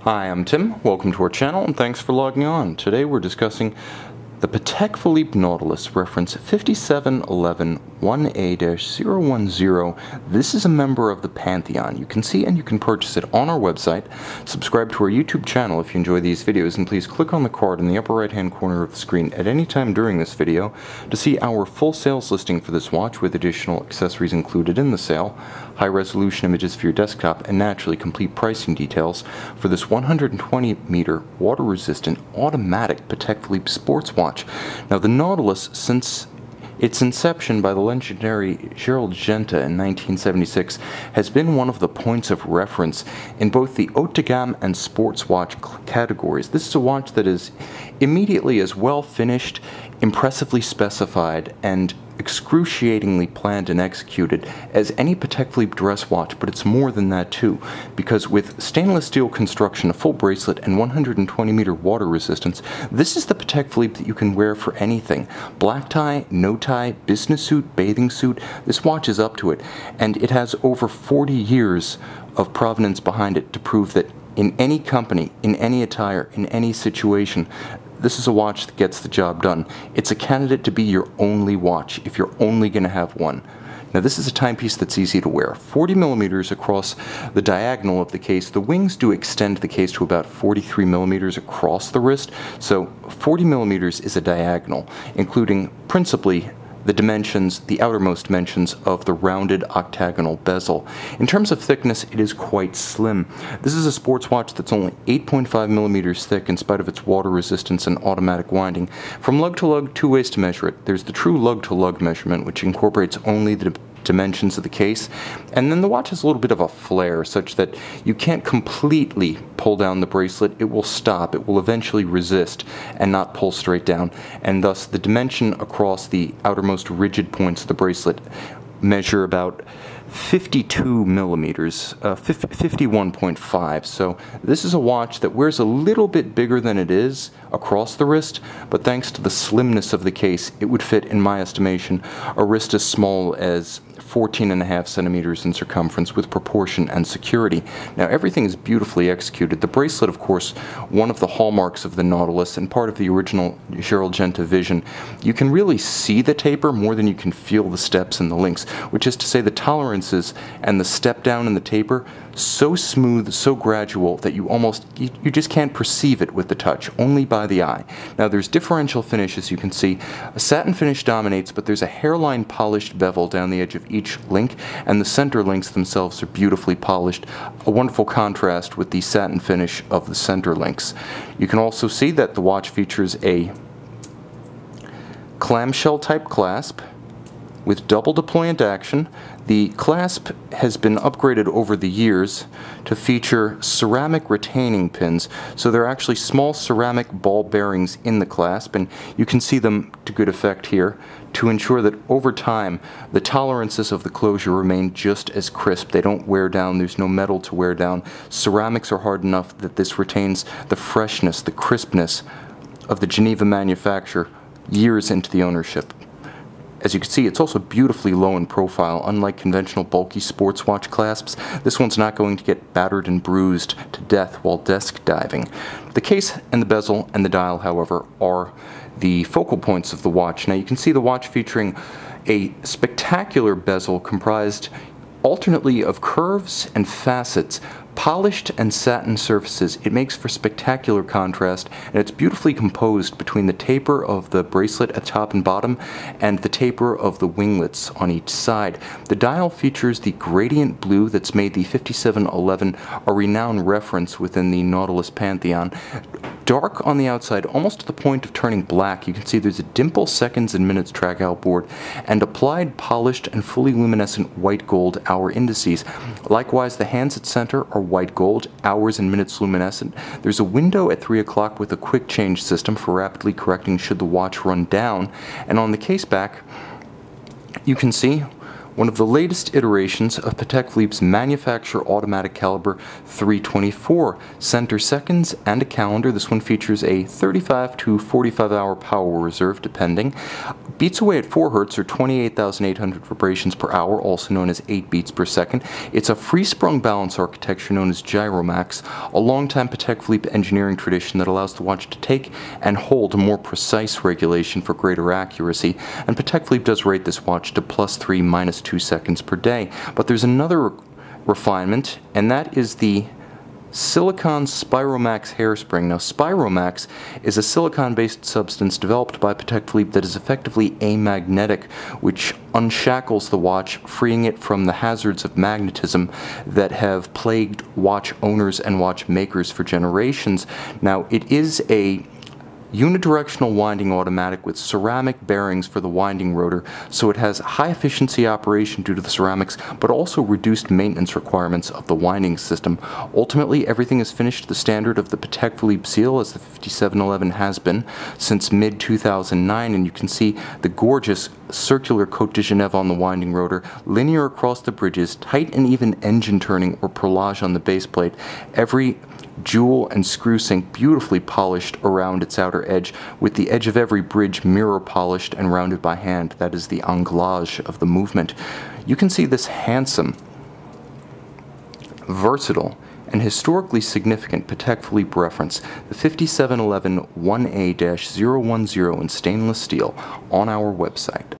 Hi, I'm Tim. Welcome to our channel and thanks for logging on. Today we're discussing the Patek Philippe Nautilus, reference 5711 1A-010. This is a member of the Pantheon. You can see and you can purchase it on our website. Subscribe to our YouTube channel if you enjoy these videos, and please click on the card in the upper right hand corner of the screen at any time during this video to see our full sales listing for this watch with additional accessories included in the sale, high resolution images for your desktop, and naturally complete pricing details for this 120-meter water resistant automatic Patek Philippe sports watch. Now, the Nautilus, since its inception by the legendary Gerald Genta in 1976, has been one of the points of reference in both the haute de gamme and sports watch categories. This is a watch that is immediately as well finished, impressively specified, and excruciatingly planned and executed as any Patek Philippe dress watch, but it's more than that too, because with stainless steel construction, a full bracelet, and 120-meter water resistance, this is the Patek Philippe that you can wear for anything. Black tie, no tie, business suit, bathing suit, this watch is up to it, and it has over 40 years of provenance behind it to prove that in any company, in any attire, in any situation, this is a watch that gets the job done. It's a candidate to be your only watch if you're only going to have one. Now, this is a timepiece that's easy to wear. 40 millimeters across the diagonal of the case. The wings do extend the case to about 43 millimeters across the wrist, so 40 millimeters is a diagonal, including principally the dimensions, the outermost dimensions of the rounded octagonal bezel. In terms of thickness, it is quite slim. This is a sports watch that's only 8.5 millimeters thick in spite of its water resistance and automatic winding. From lug to lug, two ways to measure it. There's the true lug to lug measurement, which incorporates only the dimensions of the case, and then the watch has a little bit of a flare such that you can't completely pull down the bracelet. It will stop, it will eventually resist and not pull straight down, and thus the dimension across the outermost rigid points of the bracelet measure about 52 millimeters, 51.5. So this is a watch that wears a little bit bigger than it is across the wrist, but thanks to the slimness of the case, it would fit, in my estimation, a wrist as small as 14.5 centimeters in circumference with proportion and security. Now, everything is beautifully executed. The bracelet, of course, one of the hallmarks of the Nautilus and part of the original Gerald Genta vision. You can really see the taper more than you can feel the steps and the links, which is to say the tolerances and the step down in the taper so smooth, so gradual that you just can't perceive it with the touch, only by the eye. Now, there's differential finish, as you can see. A satin finish dominates, but there's a hairline polished bevel down the edge of each link, and the center links themselves are beautifully polished, a wonderful contrast with the satin finish of the center links. You can also see that the watch features a clamshell type clasp with double deployant action. The clasp has been upgraded over the years to feature ceramic retaining pins, so there are actually small ceramic ball bearings in the clasp, and you can see them to good effect here to ensure that over time the tolerances of the closure remain just as crisp. They don't wear down, there's no metal to wear down. Ceramics are hard enough that this retains the freshness, the crispness of the Geneva manufacture years into the ownership. As you can see, it's also beautifully low in profile. Unlike conventional bulky sports watch clasps, this one's not going to get battered and bruised to death while desk diving. The case and the bezel and the dial, however, are the focal points of the watch. Now, you can see the watch featuring a spectacular bezel comprised alternately of curves and facets, polished and satin surfaces. It makes for spectacular contrast, and it's beautifully composed between the taper of the bracelet at top and bottom and the taper of the winglets on each side. The dial features the gradient blue that's made the 5711 a renowned reference within the Nautilus Pantheon. Dark on the outside, almost to the point of turning black. You can see there's a dimple seconds and minutes track outboard and applied polished and fully luminescent white gold hour indices. Likewise, the hands at center are white gold, hours and minutes luminescent. There's a window at 3 o'clock with a quick change system for rapidly correcting should the watch run down. And on the case back, you can see one of the latest iterations of Patek Philippe's manufacturer automatic caliber 324 center seconds and a calendar. This one features a 35 to 45 hour power reserve depending. Beats away at 4 Hz or 28,800 vibrations per hour, also known as 8 beats per second. It's a free-sprung balance architecture known as Gyromax, a long-time Patek Philippe engineering tradition that allows the watch to take and hold a more precise regulation for greater accuracy, and Patek Philippe does rate this watch to +3, -2 seconds per day. But there's another refinement, and that is the Silicon Spiromax hairspring. Now, Spiromax is a silicon-based substance developed by Patek Philippe that is effectively amagnetic, which unshackles the watch, freeing it from the hazards of magnetism that have plagued watch owners and watch makers for generations. Now, it is a unidirectional winding automatic with ceramic bearings for the winding rotor, so it has high efficiency operation due to the ceramics, but also reduced maintenance requirements of the winding system. Ultimately, everything is finished to the standard of the Patek Philippe seal, as the 5711 has been since mid-2009, and you can see the gorgeous circular Côte de Genève on the winding rotor, linear across the bridges, tight and even engine turning or perlage on the base plate. Every jewel and screw sink beautifully polished around its outer edge, with the edge of every bridge mirror polished and rounded by hand. That is the anglage of the movement. You can see this handsome, versatile, and historically significant Patek Philippe reference, the 5711 1A-010 in stainless steel, on our website.